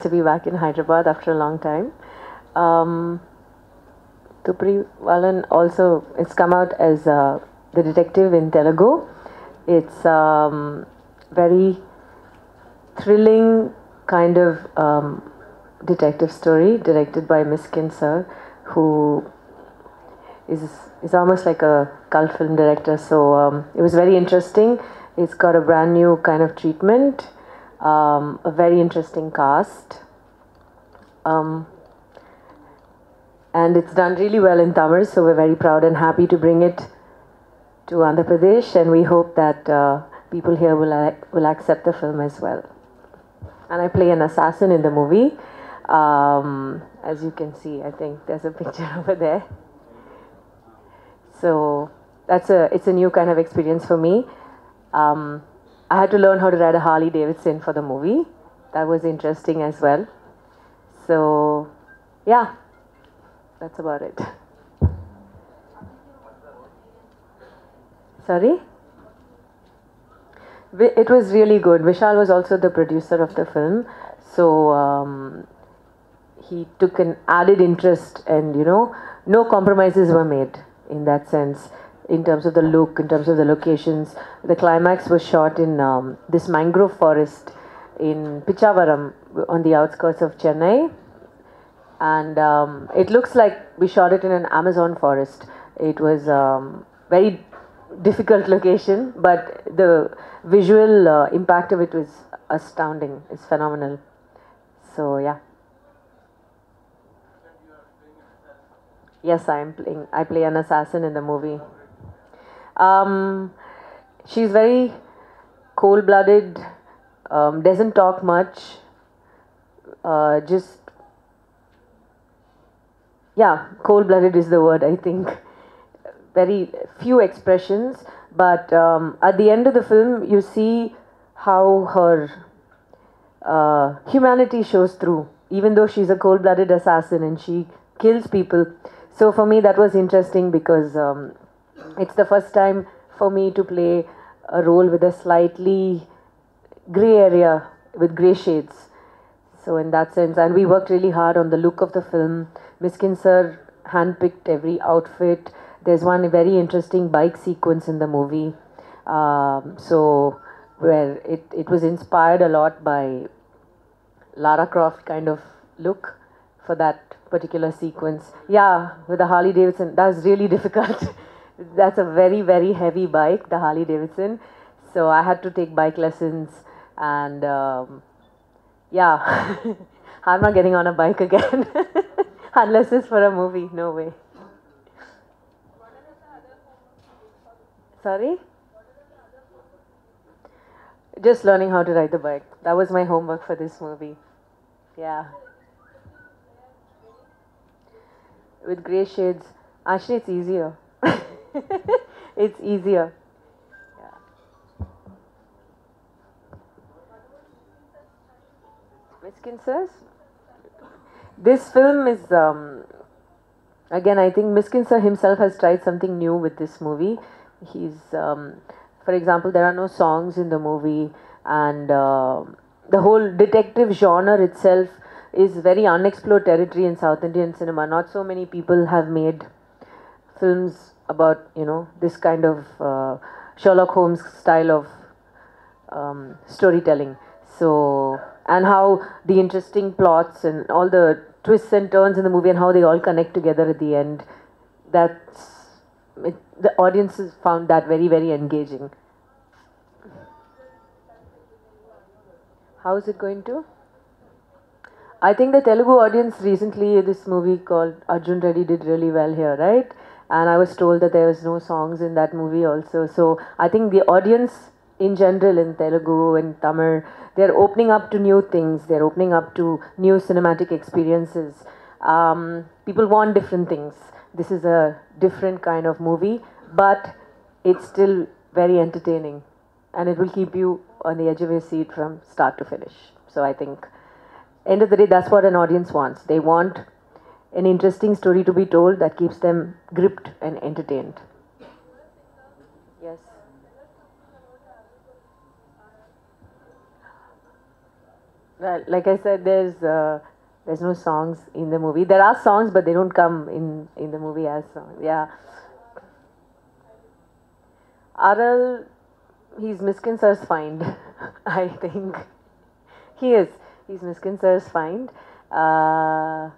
to be back in Hyderabad after a long time. Tupri Valan also, it's come out as the detective in Telugu. It's very thrilling kind of detective story directed by Miskin sir, who is almost like a cult film director. So it was very interesting. It's got a brand new kind of treatment, a very interesting cast, and it's done really well in Tamil. So we're very proud and happy to bring it to Andhra Pradesh, and we hope that people here will accept the film as well. And I play an assassin in the movie. As you can see, I think there's a picture over there. So it's a new kind of experience for me. I had to learn how to ride a Harley Davidson for the movie. That was interesting as well. So yeah, that's about it. Sorry? It was really good. Vishal was also the producer of the film. So he took an added interest, and no compromises were made in that sense, in terms of the look, in terms of the locations. The climax was shot in this mangrove forest in Pichavaram on the outskirts of Chennai, and it looks like we shot it in an Amazon forest. It was very difficult location, but the visual impact of it was astounding. It's phenomenal. So yeah. Yes, I play an assassin in the movie. She's very cold-blooded, doesn't talk much, cold-blooded is the word, I think. Very few expressions, but at the end of the film, you see how her humanity shows through, even though she's a cold-blooded assassin and she kills people. So for me, that was interesting because it's the first time for me to play a role with a slightly gray area, with gray shades. So in that sense, and we worked really hard on the look of the film. Miskin sir handpicked every outfit. There's one very interesting bike sequence in the movie. So where it was inspired a lot by Lara Croft kind of look for that particular sequence. Yeah, with the Harley Davidson, that was really difficult. That's a very, very heavy bike, the Harley Davidson. So I had to take bike lessons, and yeah, I'm not getting on a bike again unless it's for a movie. No way. Sorry? Just learning how to ride the bike. That was my homework for this movie. Yeah. With grey shades. Actually, it's easier. It's easier. Yeah. Miskin says? This film is, again, I think Miskin sir himself has tried something new with this movie. For example, there are no songs in the movie, and the whole detective genre itself is very unexplored territory in South Indian cinema. Not so many people have made films about, this kind of Sherlock Holmes style of storytelling. So, and how the interesting plots and all the twists and turns in the movie and how they all connect together at the end, the audiences found that very, very engaging. How is it going to? I think the Telugu audience recently, this movie called Arjun Reddy did really well here, right? And I was told that there was no songs in that movie also. So I think the audience in general in Telugu and Tamil, they're opening up to new things. They're opening up to new cinematic experiences. People want different things. This is a different kind of movie, but it's still very entertaining. And it will keep you on the edge of your seat from start to finish. So I think, end of the day, that's what an audience wants. They want an interesting story to be told that keeps them gripped and entertained. Yes. Well, like I said, there's no songs in the movie. There are songs, but they don't come in the movie as songs. Yeah, Aral, he's Miskin Sir's find. I think he is. He's Miskin Sir's find. Uh,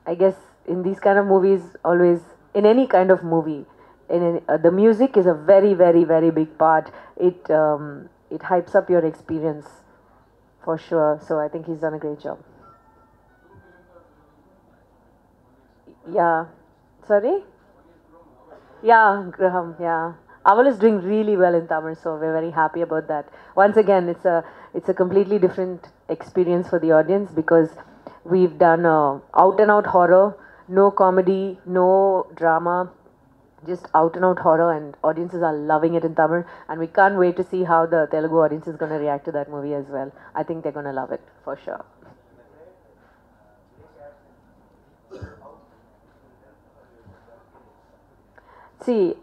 I guess in these kind of movies, always in any kind of movie, the music is a very, very, very big part. It hypes up your experience for sure. So I think he's done a great job. Yeah. Sorry? Yeah, Graham. Yeah. Aval is doing really well in Tamil, so we're very happy about that. Once again, it's a completely different experience for the audience because we've done out and out horror, no comedy, no drama, just out and out horror, and audiences are loving it in Tamil, and we can't wait to see how the Telugu audience is going to react to that movie as well. I think they're going to love it for sure. See,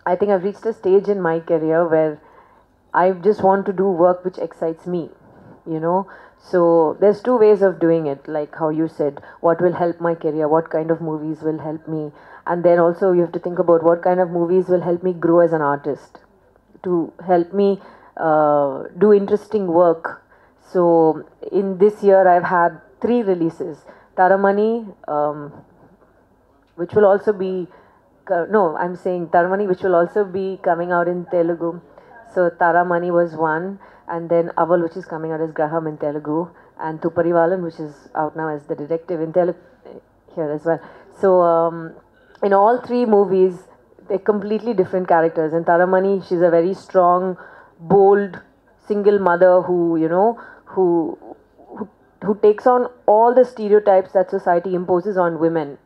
I think I've reached a stage in my career where I just want to do work which excites me, you know. So there's two ways of doing it, like how you said, what will help my career, what kind of movies will help me, and then also you have to think about what kind of movies will help me grow as an artist, to help me do interesting work. So in this year, I've had three releases: Taramani, which will also be no, I'm saying Taramani, which will also be coming out in Telugu. So Taramani was one, and then Aval, which is coming out as Graham in Telugu, and Tuparivalan, which is out now as the detective in Telugu here as well. So in all three movies, they're completely different characters. In Taramani, she's a very strong, bold, single mother who, who who, who takes on all the stereotypes that society imposes on women,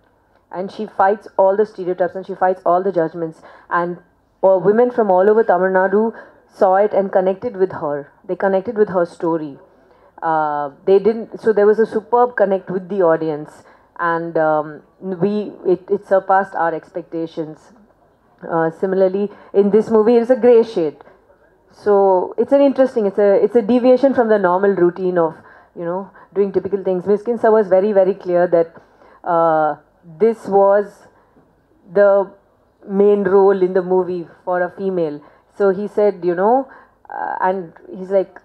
and she fights all the stereotypes and she fights all the judgments, and women from all over Tamil Nadu saw it and connected with her. They connected with her story. They didn't, so there was a superb connect with the audience, and it surpassed our expectations. Similarly, in this movie, it's a gray shade. So it's an interesting, it's a deviation from the normal routine of, doing typical things. Miskin Sir was very, very clear that this was the main role in the movie for a female. So he said, and he's like,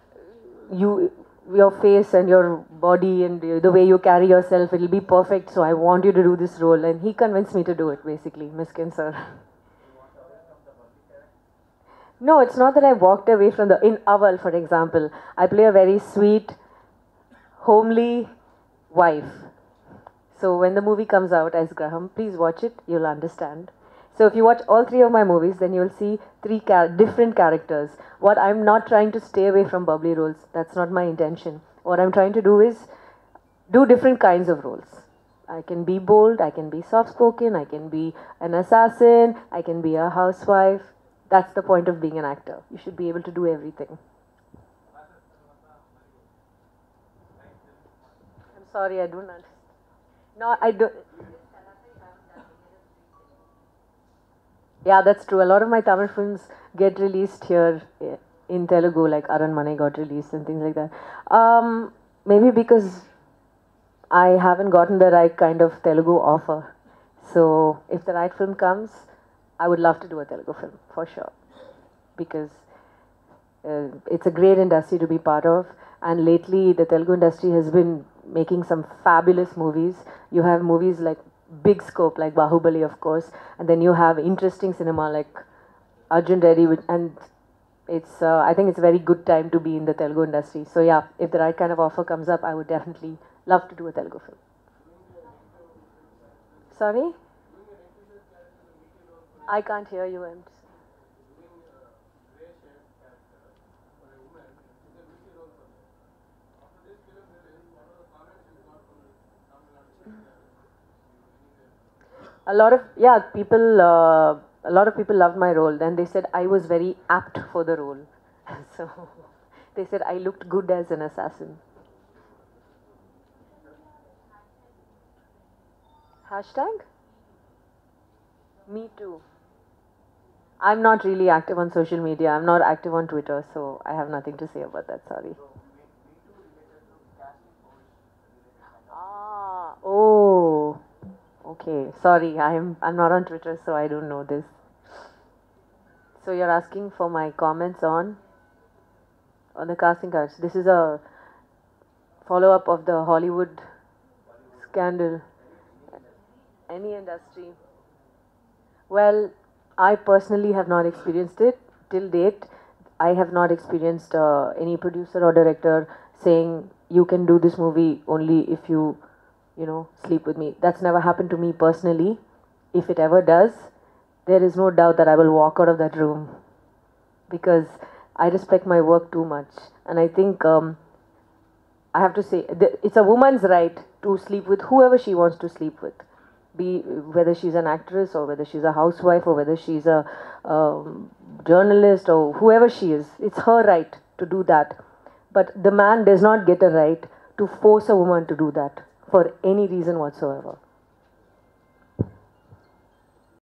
you, your face and your body and the way you carry yourself, it'll be perfect. So I want you to do this role, and he convinced me to do it. Basically, Miskin Sir. No, it's not that I walked away from in Aval, for example, I play a very sweet, homely wife. So when the movie comes out as Graham, please watch it, you'll understand. So if you watch all three of my movies, then you'll see three different characters. What I'm not trying to stay away from bubbly roles. That's not my intention. What I'm trying to do is do different kinds of roles. I can be bold, I can be soft-spoken, I can be an assassin, I can be a housewife. That's the point of being an actor. You should be able to do everything. I'm sorry, I don't understand. No, I don't. Yeah, that's true. A lot of my Tamil films get released here in Telugu, like Aranmane got released and things like that. Maybe because I haven't gotten the right kind of Telugu offer. So if the right film comes, I would love to do a Telugu film for sure, because it's a great industry to be part of. And lately, the Telugu industry has been making some fabulous movies. You have movies like big scope, like Bahubali, of course, and then you have interesting cinema like Arjun Reddy, and it's I think it's a very good time to be in the Telugu industry. So yeah, if the right kind of offer comes up, I would definitely love to do a Telugu film. Sorry? I can't hear you. A lot of people. A lot of people loved my role. Then they said I was very apt for the role. So they said I looked good as an assassin. Hashtag? Me too. I'm not really active on social media. I'm not active on Twitter, so I have nothing to say about that. Sorry. Ah, oh, okay. Sorry, I'm not on Twitter, so I don't know this. So you're asking for my comments on the casting couch. This is a follow-up of the Hollywood scandal. Any industry. Well, I personally have not experienced it till date. I have not experienced any producer or director saying you can do this movie only if you sleep with me. That's never happened to me personally. If it ever does, there is no doubt that I will walk out of that room because I respect my work too much. And I think I have to say, it's a woman's right to sleep with whoever she wants to sleep with, be whether she's an actress or whether she's a housewife or whether she's a journalist or whoever she is. It's her right to do that. But the man does not get a right to force a woman to do that for any reason whatsoever.